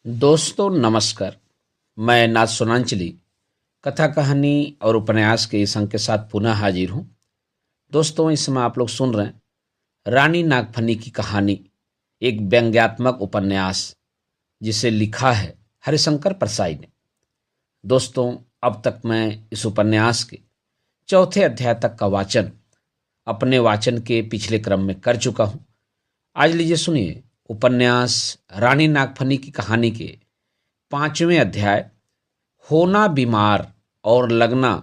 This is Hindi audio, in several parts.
दोस्तों नमस्कार। मैं नाथ सोनांचली कथा कहानी और उपन्यास के इस अंक के साथ पुनः हाजिर हूँ। दोस्तों इस समय आप लोग सुन रहे हैं रानी नागफनी की कहानी, एक व्यंग्यात्मक उपन्यास जिसे लिखा है हरिशंकर परसाई ने। दोस्तों अब तक मैं इस उपन्यास के चौथे अध्याय तक का वाचन अपने वाचन के पिछले क्रम में कर चुका हूँ। आज लीजिए सुनिए उपन्यास रानी नागफनी की कहानी के 5वें अध्याय होना बीमार और लगना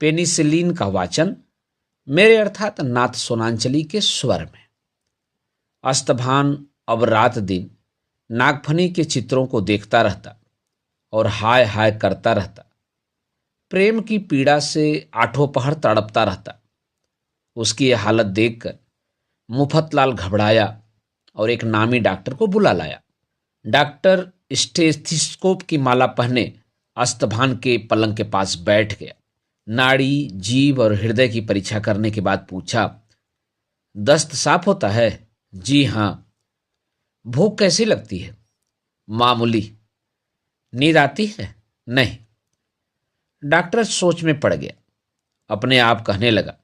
पेनिसिलिन का वाचन मेरे अर्थात नाथ सोनांचली के स्वर में। अस्तभान अब रात दिन नागफनी के चित्रों को देखता रहता और हाय हाय करता रहता। प्रेम की पीड़ा से आठों पहर तड़पता रहता। उसकी यह हालत देखकर मुफतलाल घबराया और एक नामी डॉक्टर को बुला लाया। डॉक्टर स्टेथिस्कोप की माला पहने अस्तभान के पलंग के पास बैठ गया। नाड़ी, जीभ और हृदय की परीक्षा करने के बाद पूछा, दस्त साफ होता है? जी हाँ। भूख कैसी लगती है? मामूली। नींद आती है? नहीं। डॉक्टर सोच में पड़ गया। अपने आप कहने लगा,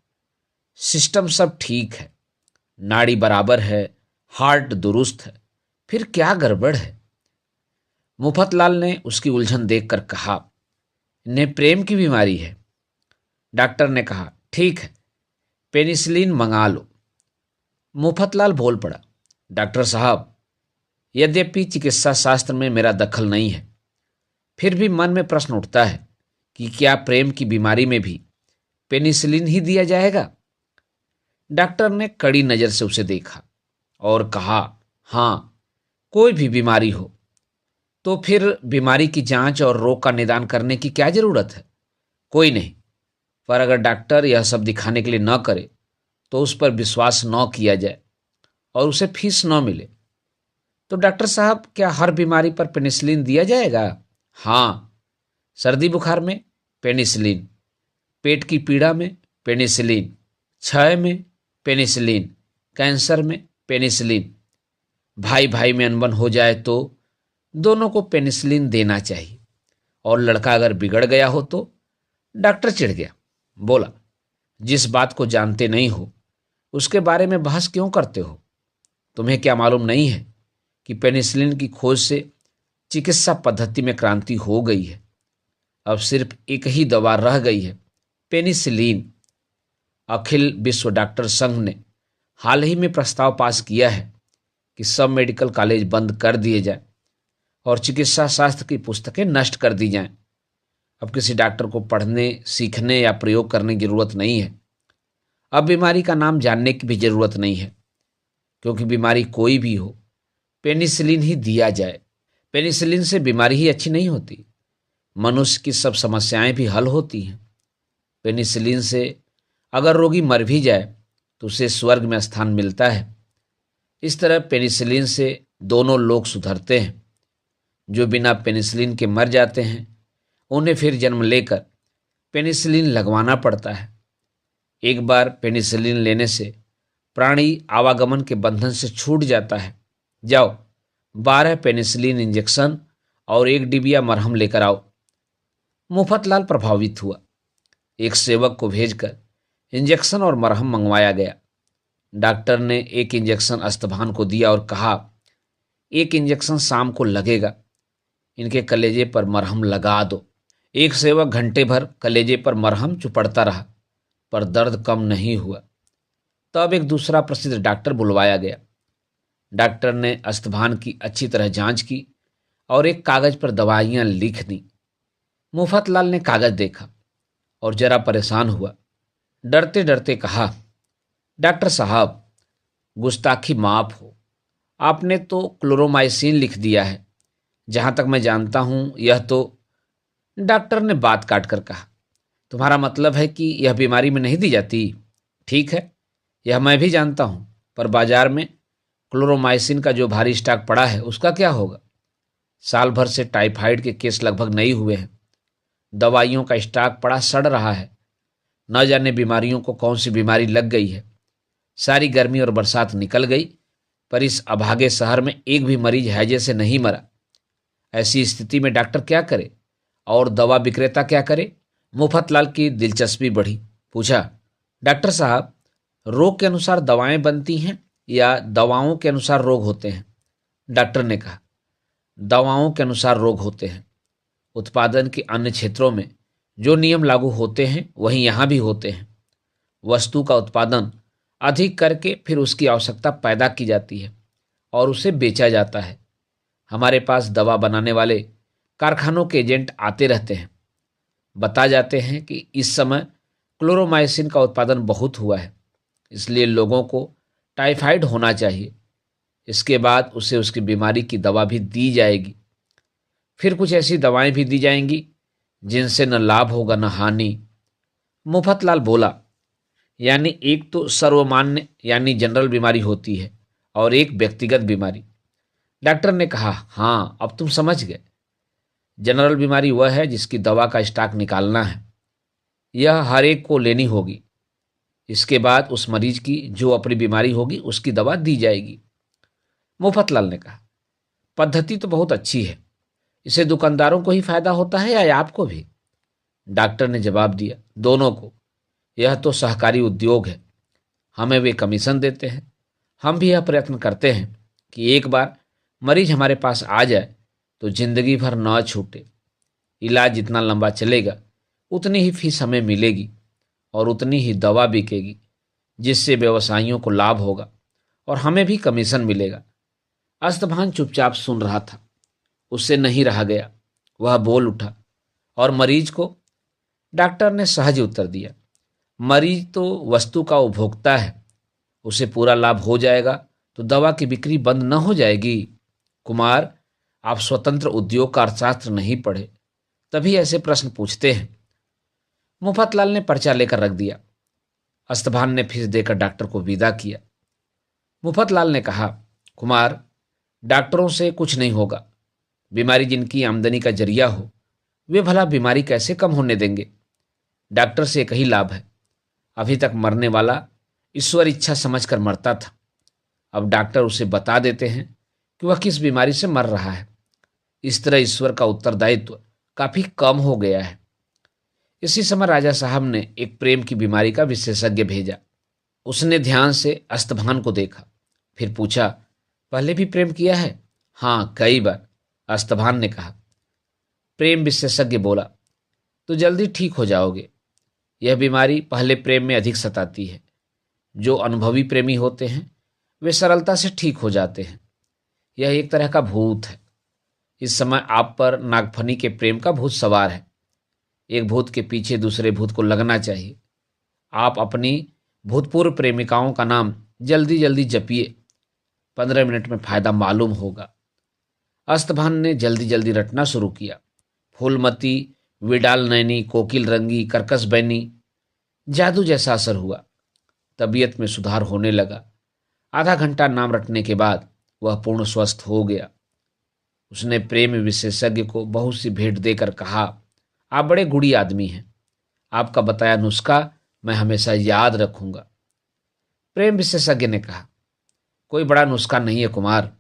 सिस्टम सब ठीक है, नाड़ी बराबर है, हार्ट दुरुस्त है, फिर क्या गड़बड़ है? मुफतलाल ने उसकी उलझन देखकर कहा, इन्हें प्रेम की बीमारी है। डॉक्टर ने कहा, ठीक है, पेनिसिलिन मंगा लो। मुफतलाल बोल पड़ा, डॉक्टर साहब, यद्यपि चिकित्सा शास्त्र में मेरा दखल नहीं है, फिर भी मन में प्रश्न उठता है कि क्या प्रेम की बीमारी में भी पेनिसिलिन ही दिया जाएगा? डॉक्टर ने कड़ी नज़र से उसे देखा और कहा, हाँ, कोई भी बीमारी हो तो फिर बीमारी की जांच और रोग का निदान करने की क्या जरूरत है? कोई नहीं। पर अगर डॉक्टर यह सब दिखाने के लिए न करे तो उस पर विश्वास न किया जाए और उसे फीस न मिले तो डॉक्टर साहब क्या हर बीमारी पर पेनिसिलिन दिया जाएगा? हाँ, सर्दी बुखार में पेनिसिलिन, पेट की पीड़ा में पेनिसिलिन, क्षय में पेनिसिलिन, कैंसर में पेनिसिलिन। भाई भाई में अनबन हो जाए तो दोनों को पेनिसिलिन देना चाहिए। और लड़का अगर बिगड़ गया हो तो? डॉक्टर चिढ़ गया, बोला, जिस बात को जानते नहीं हो उसके बारे में बहस क्यों करते हो? तुम्हें क्या मालूम नहीं है कि पेनिसिलिन की खोज से चिकित्सा पद्धति में क्रांति हो गई है? अब सिर्फ एक ही दवा रह गई है, पेनिसिलिन। अखिल विश्व डॉक्टर संघ ने हाल ही में प्रस्ताव पास किया है कि सब मेडिकल कॉलेज बंद कर दिए जाएं और चिकित्सा शास्त्र की पुस्तकें नष्ट कर दी जाएं। अब किसी डॉक्टर को पढ़ने, सीखने या प्रयोग करने की जरूरत नहीं है। अब बीमारी का नाम जानने की भी जरूरत नहीं है, क्योंकि बीमारी कोई भी हो, पेनिसिलिन ही दिया जाए। पेनिसिलिन से बीमारी ही अच्छी नहीं होती, मनुष्य की सब समस्याएं भी हल होती हैं। पेनिसिलिन से अगर रोगी मर भी जाए तो उसे स्वर्ग में स्थान मिलता है। इस तरह पेनिसिलिन से दोनों लोग सुधरते हैं। जो बिना पेनिसिलिन के मर जाते हैं उन्हें फिर जन्म लेकर पेनिसिलिन लगवाना पड़ता है। एक बार पेनिसिलिन लेने से प्राणी आवागमन के बंधन से छूट जाता है। जाओ, 12 पेनिसिलिन इंजेक्शन और 1 डिबिया मरहम लेकर आओ। मुफतलाल प्रभावित हुआ। एक सेवक को भेजकर इंजेक्शन और मरहम मंगवाया गया। डॉक्टर ने 1 इंजेक्शन अस्तभान को दिया और कहा, 1 इंजेक्शन शाम को लगेगा, इनके कलेजे पर मरहम लगा दो। एक सेवक घंटे भर कलेजे पर मरहम चुपड़ता रहा, पर दर्द कम नहीं हुआ। तब एक दूसरा प्रसिद्ध डॉक्टर बुलवाया गया। डॉक्टर ने अस्तभान की अच्छी तरह जांच की और एक कागज पर दवाइयां लिख दी। मुफतलाल ने कागज देखा और जरा परेशान हुआ। डरते डरते कहा, डॉक्टर साहब, गुस्ताखी माफ हो, आपने तो क्लोरोमाइसिन लिख दिया है। जहां तक मैं जानता हूं यह तो। डॉक्टर ने बात काट कर कहा, तुम्हारा मतलब है कि यह बीमारी में नहीं दी जाती? ठीक है, यह मैं भी जानता हूं, पर बाजार में क्लोरोमाइसिन का जो भारी स्टॉक पड़ा है उसका क्या होगा? साल भर से टाइफाइड के केस लगभग नहीं हुए हैं। दवाइयों का स्टॉक पड़ा सड़ रहा है। न जाने बीमारियों को कौन सी बीमारी लग गई है। सारी गर्मी और बरसात निकल गई, पर इस अभागे शहर में एक भी मरीज हैजे से नहीं मरा। ऐसी स्थिति में डॉक्टर क्या करे और दवा विक्रेता क्या करे? मुफतलाल की दिलचस्पी बढ़ी। पूछा, डॉक्टर साहब, रोग के अनुसार दवाएं बनती हैं या दवाओं के अनुसार रोग होते हैं? डॉक्टर ने कहा, दवाओं के अनुसार रोग होते हैं। उत्पादन के अन्य क्षेत्रों में जो नियम लागू होते हैं वहीं यहाँ भी होते हैं। वस्तु का उत्पादन अधिक करके फिर उसकी आवश्यकता पैदा की जाती है और उसे बेचा जाता है। हमारे पास दवा बनाने वाले कारखानों के एजेंट आते रहते हैं, बता जाते हैं कि इस समय क्लोरोमाइसिन का उत्पादन बहुत हुआ है, इसलिए लोगों को टाइफाइड होना चाहिए। इसके बाद उसे उसकी बीमारी की दवा भी दी जाएगी। फिर कुछ ऐसी दवाएं भी दी जाएंगी जिनसे न लाभ होगा न हानि। मुफतलाल बोला, यानी एक तो सर्वमान्य यानी जनरल बीमारी होती है और एक व्यक्तिगत बीमारी। डॉक्टर ने कहा, हाँ, अब तुम समझ गए। जनरल बीमारी वह है जिसकी दवा का स्टॉक निकालना है। यह हर एक को लेनी होगी। इसके बाद उस मरीज की जो अपनी बीमारी होगी उसकी दवा दी जाएगी। मुफतलाल ने कहा, पद्धति तो बहुत अच्छी है। इसे दुकानदारों को ही फायदा होता है या आपको भी? डॉक्टर ने जवाब दिया, दोनों को। यह तो सहकारी उद्योग है। हमें वे कमीशन देते हैं। हम भी यह प्रयत्न करते हैं कि एक बार मरीज हमारे पास आ जाए तो जिंदगी भर न छूटे। इलाज जितना लंबा चलेगा उतनी ही फीस हमें मिलेगी और उतनी ही दवा बिकेगी, जिससे व्यवसायियों को लाभ होगा और हमें भी कमीशन मिलेगा। अस्तभान चुपचाप सुन रहा था। उससे नहीं रहा गया, वह बोल उठा, और मरीज को? डॉक्टर ने सहज उत्तर दिया, मरीज तो वस्तु का उपभोक्ता है। उसे पूरा लाभ हो जाएगा तो दवा की बिक्री बंद न हो जाएगी। कुमार, आप स्वतंत्र उद्योग का अर्थशास्त्र नहीं पढ़े, तभी ऐसे प्रश्न पूछते हैं। मुफतलाल ने पर्चा लेकर रख दिया। अस्तभान ने फीस देकर डॉक्टर को विदा किया। मुफतलाल ने कहा, कुमार, डॉक्टरों से कुछ नहीं होगा। बीमारी जिनकी आमदनी का जरिया हो वे भला बीमारी कैसे कम होने देंगे? डॉक्टर से एक ही लाभ है, अभी तक मरने वाला ईश्वर इच्छा समझकर मरता था। अब डॉक्टर उसे बता देते हैं कि वह किस बीमारी से मर रहा है। इस तरह ईश्वर का उत्तरदायित्व काफी कम हो गया है। इसी समय राजा साहब ने एक प्रेम की बीमारी का विशेषज्ञ भेजा। उसने ध्यान से अस्तभान को देखा, फिर पूछा, पहले भी प्रेम किया है? हाँ, कई बार, अस्तभान ने कहा। प्रेम विशेषज्ञ बोला, तो जल्दी ठीक हो जाओगे। यह बीमारी पहले प्रेम में अधिक सताती है। जो अनुभवी प्रेमी होते हैं वे सरलता से ठीक हो जाते हैं। यह एक तरह का भूत है। इस समय आप पर नागफनी के प्रेम का भूत सवार है। एक भूत के पीछे दूसरे भूत को लगना चाहिए। आप अपनी भूतपूर्व प्रेमिकाओं का नाम जल्दी जल्दी जपिए, 15 मिनट में फायदा मालूम होगा। अस्तभान ने जल्दी जल्दी रटना शुरू किया। फूलमती, विडाल नैनी, कोकिल रंगी, कर्कश बैनी। जादू जैसा असर हुआ। तबीयत में सुधार होने लगा। आधा घंटा नाम रटने के बाद वह पूर्ण स्वस्थ हो गया। उसने प्रेम विशेषज्ञ को बहुत सी भेंट देकर कहा, आप बड़े गुणी आदमी हैं। आपका बताया नुस्खा मैं हमेशा याद रखूंगा। प्रेम विशेषज्ञ ने कहा, कोई बड़ा नुस्खा नहीं है कुमार,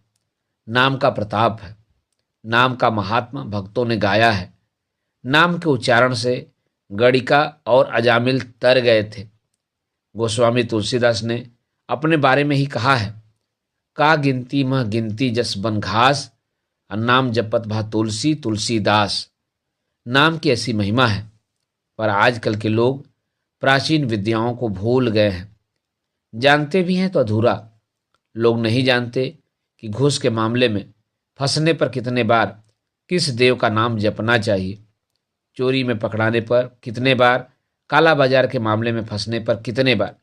नाम का प्रताप है। नाम का महात्मा भक्तों ने गाया है। नाम के उच्चारण से गणिका और अजामिल तर गए थे। गोस्वामी तुलसीदास ने अपने बारे में ही कहा है, का गिनती मह गिनती जस बन घास, नाम जपत भा तुलसी तुलसीदास। नाम की ऐसी महिमा है, पर आजकल के लोग प्राचीन विद्याओं को भूल गए हैं। जानते भी हैं तो अधूरा। लोग नहीं जानते कि घूस के मामले में फंसने पर कितने बार किस देव का नाम जपना चाहिए, चोरी में पकड़ाने पर कितने बार, काला बाजार के मामले में फंसने पर कितने बार।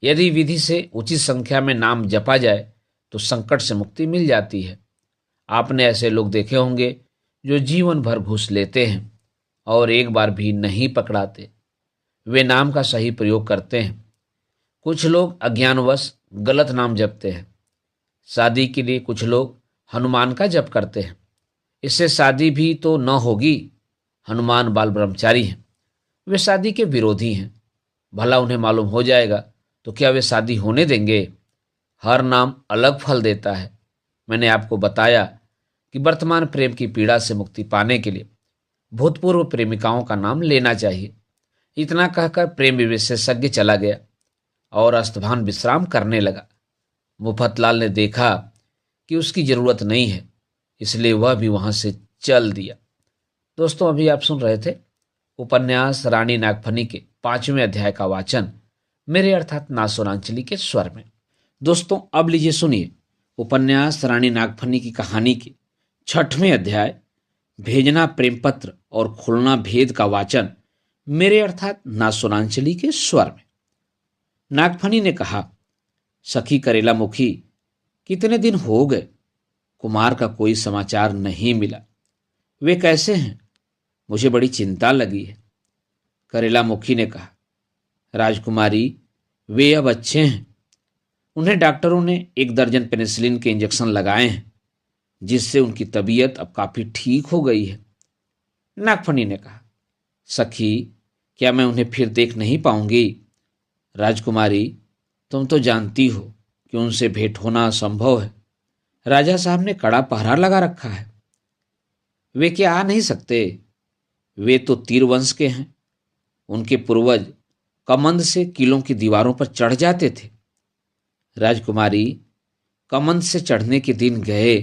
यदि विधि से उचित संख्या में नाम जपा जाए तो संकट से मुक्ति मिल जाती है। आपने ऐसे लोग देखे होंगे जो जीवन भर घूस लेते हैं और एक बार भी नहीं पकड़ाते। वे नाम का सही प्रयोग करते हैं। कुछ लोग अज्ञानवश गलत नाम जपते हैं। शादी के लिए कुछ लोग हनुमान का जप करते हैं। इससे शादी भी तो न होगी। हनुमान बाल ब्रह्मचारी हैं। वे शादी के विरोधी हैं। भला उन्हें मालूम हो जाएगा तो क्या वे शादी होने देंगे? हर नाम अलग फल देता है। मैंने आपको बताया कि वर्तमान प्रेम की पीड़ा से मुक्ति पाने के लिए भूतपूर्व प्रेमिकाओं का नाम लेना चाहिए। इतना कहकर प्रेम विशेषज्ञ चला गया और अस्तभान विश्राम करने लगा। मुफतलाल ने देखा कि उसकी जरूरत नहीं है, इसलिए वह भी वहां से चल दिया। दोस्तों, अभी आप सुन रहे थे उपन्यास रानी नागफनी के 5वें अध्याय का वाचन मेरे अर्थात नासोनांचली के स्वर में। दोस्तों, अब लीजिए सुनिए उपन्यास रानी नागफनी की कहानी के 6वें अध्याय भेजना प्रेम पत्र और खुलना भेद का वाचन मेरे अर्थात नासोनांचली के स्वर में। नागफनी ने कहा, सखी करेला मुखी, कितने दिन हो गए, कुमार का कोई समाचार नहीं मिला। वे कैसे हैं? मुझे बड़ी चिंता लगी है। करेला मुखी ने कहा, राजकुमारी, वे अब अच्छे हैं। उन्हें डॉक्टरों ने 1 दर्जन पेनिसिलिन के इंजेक्शन लगाए हैं, जिससे उनकी तबीयत अब काफी ठीक हो गई है। नागफनी ने कहा, सखी, क्या मैं उन्हें फिर देख नहीं पाऊंगी? राजकुमारी, तुम तो जानती हो कि उनसे भेंट होना असंभव है। राजा साहब ने कड़ा पहरा लगा रखा है। वे क्या आ नहीं सकते? वे तो तीर वंश के हैं। उनके पूर्वज कमंद से किलों की दीवारों पर चढ़ जाते थे। राजकुमारी, कमंद से चढ़ने के दिन गए।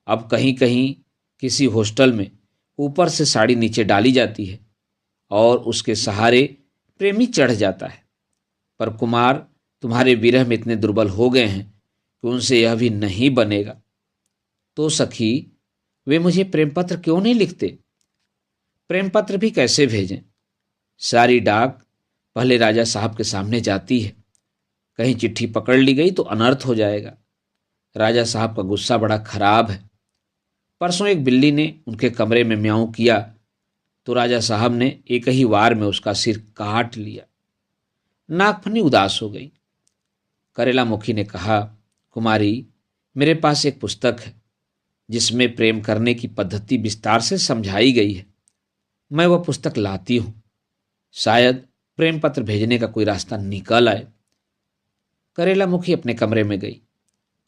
अब कहीं कहीं किसी हॉस्टल में ऊपर से साड़ी नीचे डाली जाती है और उसके सहारे प्रेमी चढ़ जाता है। पर कुमार तुम्हारे विरह में इतने दुर्बल हो गए हैं कि उनसे यह भी नहीं बनेगा। तो सखी, वे मुझे प्रेम पत्र क्यों नहीं लिखते? प्रेम पत्र भी कैसे भेजें? सारी डाक पहले राजा साहब के सामने जाती है। कहीं चिट्ठी पकड़ ली गई तो अनर्थ हो जाएगा। राजा साहब का गुस्सा बड़ा खराब है। परसों एक बिल्ली ने उनके कमरे में म्याऊं किया तो राजा साहब ने एक ही वार में उसका सिर काट लिया। नागफनी उदास हो गई। करेला मुखी ने कहा, कुमारी, मेरे पास एक पुस्तक है जिसमें प्रेम करने की पद्धति विस्तार से समझाई गई है। मैं वह पुस्तक लाती हूं, शायद प्रेम पत्र भेजने का कोई रास्ता निकल आए। करेला मुखी अपने कमरे में गई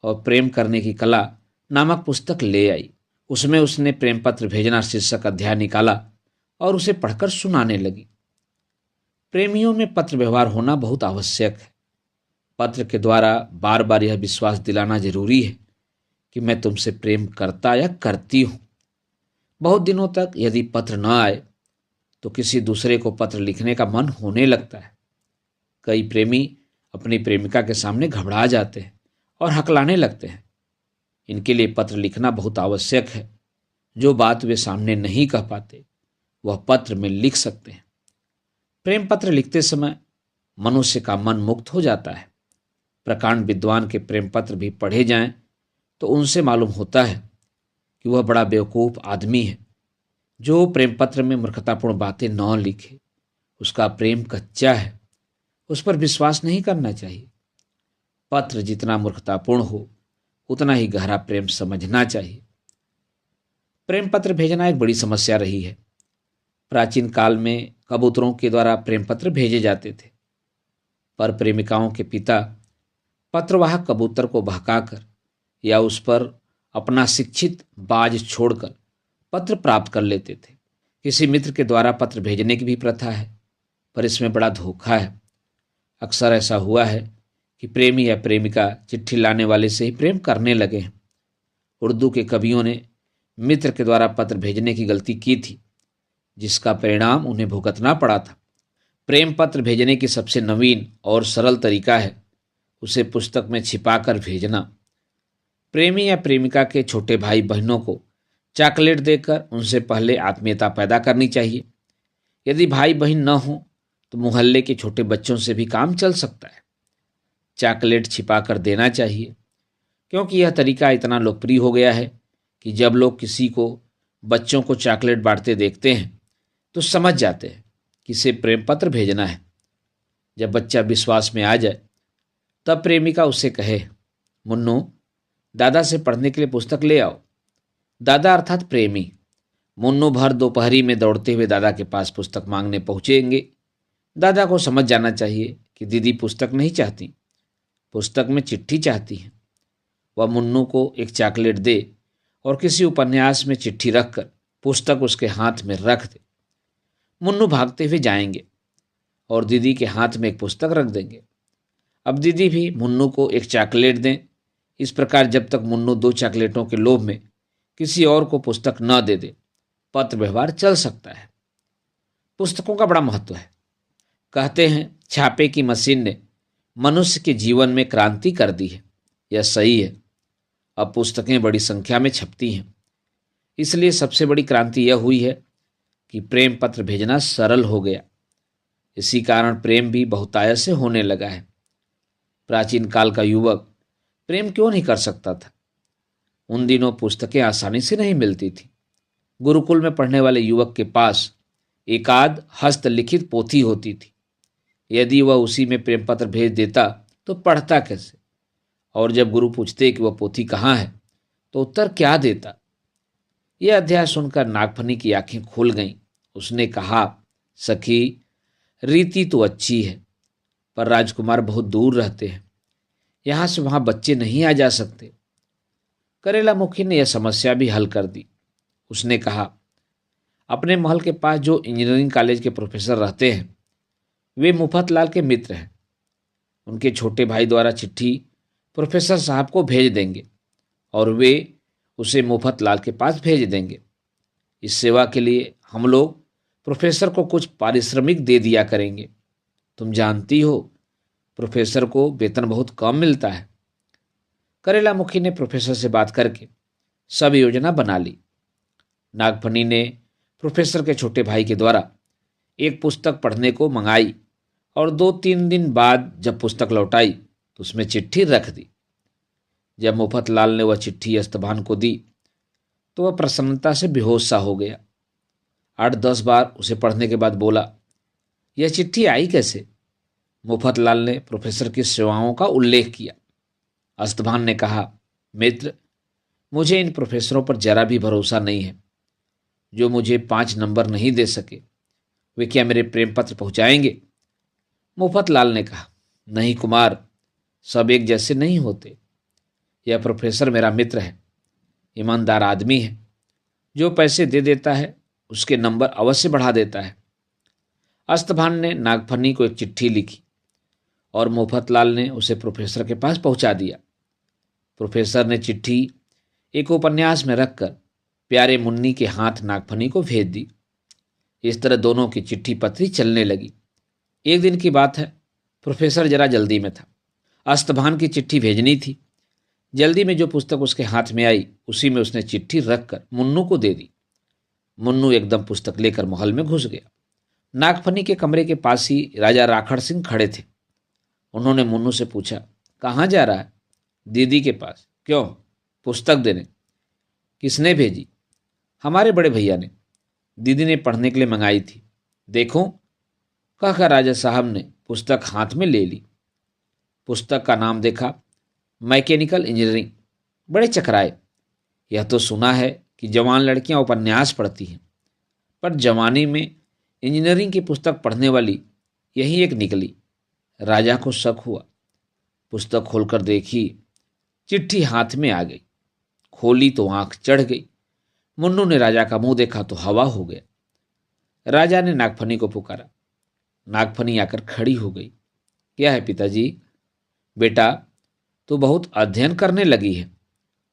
और प्रेम करने की कला नामक पुस्तक ले आई। उसमें उसने प्रेम पत्र भेजना शीर्षक अध्याय निकाला और उसे पढ़कर सुनाने लगी। प्रेमियों में पत्र व्यवहार होना बहुत आवश्यक है। पत्र के द्वारा बार बार यह विश्वास दिलाना जरूरी है कि मैं तुमसे प्रेम करता या करती हूं। बहुत दिनों तक यदि पत्र न आए तो किसी दूसरे को पत्र लिखने का मन होने लगता है। कई प्रेमी अपनी प्रेमिका के सामने घबरा जाते हैं और हकलाने लगते हैं। इनके लिए पत्र लिखना बहुत आवश्यक है। जो बात वे सामने नहीं कह पाते वह पत्र में लिख सकते हैं। प्रेम पत्र लिखते समय मनुष्य का मन मुक्त हो जाता है। प्रकांड विद्वान के प्रेम पत्र भी पढ़े जाएं तो उनसे मालूम होता है कि वह बड़ा बेवकूफ आदमी है जो प्रेम पत्र में मूर्खतापूर्ण बातें न लिखे। उसका प्रेम कच्चा है, उस पर विश्वास नहीं करना चाहिए। पत्र जितना मूर्खतापूर्ण हो उतना ही गहरा प्रेम समझना चाहिए। प्रेम पत्र भेजना एक बड़ी समस्या रही है। प्राचीन काल में कबूतरों के द्वारा प्रेम पत्र भेजे जाते थे, पर प्रेमिकाओं के पिता पत्रवाहक कबूतर को बहकाकर या उस पर अपना शिक्षित बाज छोड़कर पत्र प्राप्त कर लेते थे। किसी मित्र के द्वारा पत्र भेजने की भी प्रथा है, पर इसमें बड़ा धोखा है। अक्सर ऐसा हुआ है कि प्रेमी या प्रेमिका चिट्ठी लाने वाले से ही प्रेम करने लगे हैं। उर्दू के कवियों ने मित्र के द्वारा पत्र भेजने की गलती की थी, जिसका परिणाम उन्हें भुगतना पड़ा था। प्रेम पत्र भेजने की सबसे नवीन और सरल तरीका है उसे पुस्तक में छिपाकर भेजना। प्रेमी या प्रेमिका के छोटे भाई बहनों को चॉकलेट देकर उनसे पहले आत्मीयता पैदा करनी चाहिए। यदि भाई बहन न हो तो मोहल्ले के छोटे बच्चों से भी काम चल सकता है। चॉकलेट छिपाकर देना चाहिए, क्योंकि यह तरीका इतना लोकप्रिय हो गया है कि जब लोग किसी को बच्चों को चॉकलेट बांटते देखते हैं तो समझ जाते हैं कि इसे प्रेम पत्र भेजना है। जब बच्चा विश्वास में आ जाए तब प्रेमिका उससे कहे, मुन्नू, दादा से पढ़ने के लिए पुस्तक ले आओ। दादा अर्थात प्रेमी। मुन्नू भर दोपहरी में दौड़ते हुए दादा के पास पुस्तक मांगने पहुंचेंगे। दादा को समझ जाना चाहिए कि दीदी पुस्तक नहीं चाहती, पुस्तक में चिट्ठी चाहती है। वह मुन्नू को एक चॉकलेट दे और किसी उपन्यास में चिट्ठी रखकर पुस्तक उसके हाथ में रख दे। मुन्नू भागते हुए जाएंगे और दीदी के हाथ में एक पुस्तक रख देंगे। अब दीदी भी मुन्नू को एक चॉकलेट दें। इस प्रकार जब तक मुन्नू 2 चॉकलेटों के लोभ में किसी और को पुस्तक न दे दे, पत्र व्यवहार चल सकता है। पुस्तकों का बड़ा महत्व है। कहते हैं छापे की मशीन ने मनुष्य के जीवन में क्रांति कर दी है। यह सही है। अब पुस्तकें बड़ी संख्या में छपती हैं। इसलिए सबसे बड़ी क्रांति यह हुई है कि प्रेम पत्र भेजना सरल हो गया। इसी कारण प्रेम भी बहुतायत से होने लगा है। प्राचीन काल का युवक प्रेम क्यों नहीं कर सकता था? उन दिनों पुस्तकें आसानी से नहीं मिलती थी। गुरुकुल में पढ़ने वाले युवक के पास एकाध हस्तलिखित पोथी होती थी। यदि वह उसी में प्रेम पत्र भेज देता तो पढ़ता कैसे? और जब गुरु पूछते कि वह पोथी कहाँ है तो उत्तर क्या देता? यह अध्याय सुनकर नागफनी की आंखें खुल गईं। उसने कहा, सखी, रीति तो अच्छी है, पर राजकुमार बहुत दूर रहते हैं। यहाँ से वहाँ बच्चे नहीं आ जा सकते। करेला मुखी ने यह समस्या भी हल कर दी। उसने कहा, अपने महल के पास जो इंजीनियरिंग कॉलेज के प्रोफेसर रहते हैं वे मुफतलाल के मित्र हैं। उनके छोटे भाई द्वारा चिट्ठी प्रोफेसर साहब को भेज देंगे और वे उसे मुफतलाल के पास भेज देंगे। इस सेवा के लिए हम लोग प्रोफेसर को कुछ पारिश्रमिक दे दिया करेंगे। तुम जानती हो प्रोफेसर को वेतन बहुत कम मिलता है। करेला मुखी ने प्रोफेसर से बात करके सब योजना बना ली। नागफनी ने प्रोफेसर के छोटे भाई के द्वारा एक पुस्तक पढ़ने को मंगाई और 2-3 दिन बाद जब पुस्तक लौटाई तो उसमें चिट्ठी रख दी। जब मुफतलाल ने वह चिट्ठी अस्तभान को दी तो वह प्रसन्नता से बेहोश सा हो गया। 8-10 बार उसे पढ़ने के बाद बोला, यह चिट्ठी आई कैसे? मुफतलाल ने प्रोफेसर की सेवाओं का उल्लेख किया। अस्तभान ने कहा, मित्र, मुझे इन प्रोफेसरों पर जरा भी भरोसा नहीं है। जो मुझे 5 नंबर नहीं दे सके वे क्या मेरे प्रेम पत्र पहुंचाएंगे? मुफतलाल ने कहा, नहीं कुमार, सब एक जैसे नहीं होते। यह प्रोफेसर मेरा मित्र है, ईमानदार आदमी है। जो पैसे दे देता है उसके नंबर अवश्य बढ़ा देता है। अस्तभान ने नागफनी को एक चिट्ठी लिखी और मुफतलाल ने उसे प्रोफेसर के पास पहुंचा दिया। प्रोफेसर ने चिट्ठी एक उपन्यास में रखकर प्यारे मुन्नी के हाथ नागफनी को भेज दी। इस तरह दोनों की चिट्ठी पत्री चलने लगी। एक दिन की बात है, प्रोफेसर जरा जल्दी में था। अस्तभान की चिट्ठी भेजनी थी। जल्दी में जो पुस्तक उसके हाथ में आई उसी में उसने चिट्ठी रखकर मुन्नू को दे दी। मुन्नू एकदम पुस्तक लेकर महल में घुस गया। नागफनी के कमरे के पास ही राजा राखड़ सिंह खड़े थे। उन्होंने मुन्नू से पूछा, कहाँ जा रहा है? दीदी के पास। क्यों? पुस्तक देने। किसने भेजी? हमारे बड़े भैया ने। दीदी ने पढ़ने के लिए मंगाई थी। देखो, कहकर राजा साहब ने पुस्तक हाथ में ले ली। पुस्तक का नाम देखा, मैकेनिकल इंजीनियरिंग। बड़े चकराए। यह तो सुना है कि जवान लड़कियां उपन्यास पढ़ती हैं, पर जवानी में इंजीनियरिंग की पुस्तक पढ़ने वाली यही एक निकली। राजा को शक हुआ। पुस्तक खोलकर देखी, चिट्ठी हाथ में आ गई। खोली तो आंख चढ़ गई। मुन्नू ने राजा का मुंह देखा तो हवा हो गया। राजा ने नागफनी को पुकारा। नागफनी आकर खड़ी हो गई। क्या है पिताजी? बेटा, तू बहुत अध्ययन करने लगी है।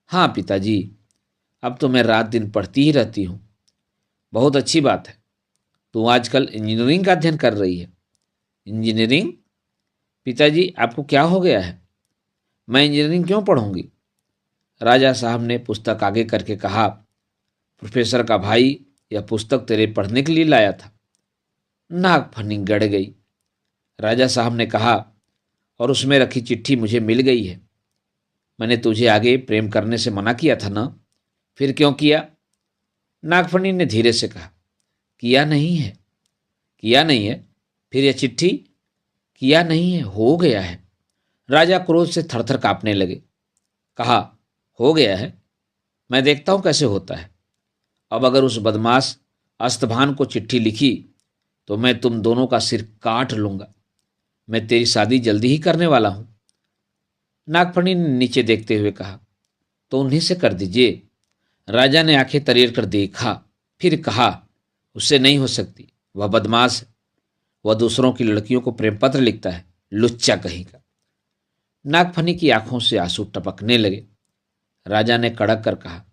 हाँ पिताजी, अब तो मैं रात दिन पढ़ती ही रहती हूँ। बहुत अच्छी बात है। तू आजकल इंजीनियरिंग का अध्ययन कर रही है। इंजीनियरिंग? पिताजी, आपको क्या हो गया है? मैं इंजीनियरिंग क्यों पढ़ूंगी? राजा साहब ने पुस्तक आगे करके कहा, प्रोफेसर का भाई यह पुस्तक तेरे पढ़ने के लिए लाया था। नागफनी गड़ गई। राजा साहब ने कहा, और उसमें रखी चिट्ठी मुझे मिल गई है। मैंने तुझे आगे प्रेम करने से मना किया था ना? फिर क्यों किया? नागफनी ने धीरे से कहा, किया नहीं है। किया नहीं है? फिर यह चिट्ठी? किया नहीं है, हो गया है। राजा क्रोध से थरथर कांपने लगे। कहा, हो गया है? मैं देखता हूं कैसे होता है। अब अगर उस बदमाश अस्तभान को चिट्ठी लिखी तो मैं तुम दोनों का सिर काट लूंगा। मैं तेरी शादी जल्दी ही करने वाला हूं। नागफनी ने नीचे देखते हुए कहा, तो उन्हीं से कर दीजिए। राजा ने आंखें तरेर कर देखा, फिर कहा, उससे नहीं हो सकती, वह बदमाश है, वह दूसरों की लड़कियों को प्रेम पत्र लिखता है, लुच्चा कहीं का। नागफनी की आंखों से आंसू टपकने लगे। राजा ने कड़क कर कहा,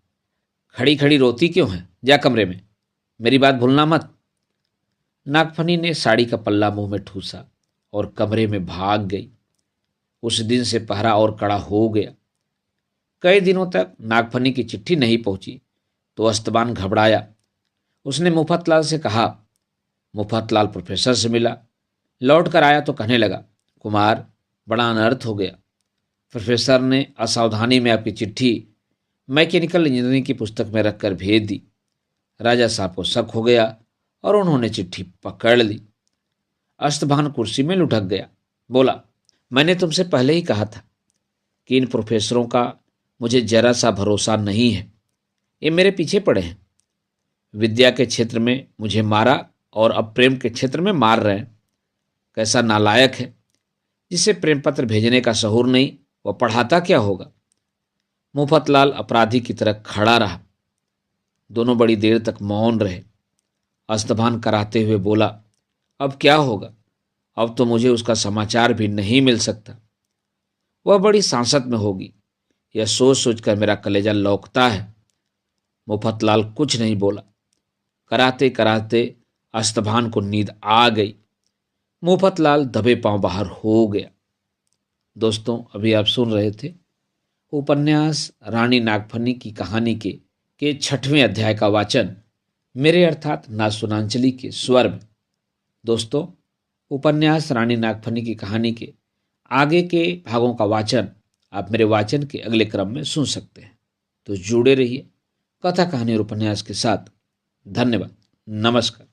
खड़ी खड़ी रोती क्यों है, जा कमरे में, मेरी बात भूलना मत। नागफनी ने साड़ी का पल्ला मुंह में ठूसा और कमरे में भाग गई। उस दिन से पहरा और कड़ा हो गया। कई दिनों तक नागफनी की चिट्ठी नहीं पहुंची तो अस्तबान घबराया। उसने मुफतलाल से कहा। मुफतलाल प्रोफेसर से मिला, लौट कर आया तो कहने लगा, कुमार, बड़ा अनर्थ हो गया। प्रोफेसर ने असावधानी में आपकी चिट्ठी मैकेनिकल इंजीनियरिंग की पुस्तक में रखकर भेज दी। राजा साहब को शक हो गया और उन्होंने चिट्ठी पकड़ ली। अस्तबान कुर्सी में लुढ़क गया। बोला, मैंने तुमसे पहले ही कहा था कि इन प्रोफेसरों का मुझे जरा सा भरोसा नहीं है। ये मेरे पीछे पड़े हैं। विद्या के क्षेत्र में मुझे मारा और अब प्रेम के क्षेत्र में मार रहे हैं। कैसा नालायक है, जिसे प्रेम पत्र भेजने का शऊर नहीं, वह पढ़ाता क्या होगा। मुफतलाल अपराधी की तरह खड़ा रहा। दोनों बड़ी देर तक मौन रहे। अस्तबान कराते हुए बोला, अब क्या होगा, अब तो मुझे उसका समाचार भी नहीं मिल सकता। वह बड़ी सांसत में होगी, यह सोच सोचकर मेरा कलेजा लौकता है। मुफतलाल कुछ नहीं बोला। कराते कराते अस्तबान को नींद आ गई। मुफतलाल दबे पांव बाहर हो गया। दोस्तों, अभी आप सुन रहे थे उपन्यास रानी नागफनी की कहानी के 6वें अध्याय का वाचन मेरे अर्थात नासुनांचली के स्वर में। दोस्तों, उपन्यास रानी नागफनी की कहानी के आगे के भागों का वाचन आप मेरे वाचन के अगले क्रम में सुन सकते हैं। तो जुड़े रहिए कथा, कहानी और उपन्यास के साथ। धन्यवाद। नमस्कार।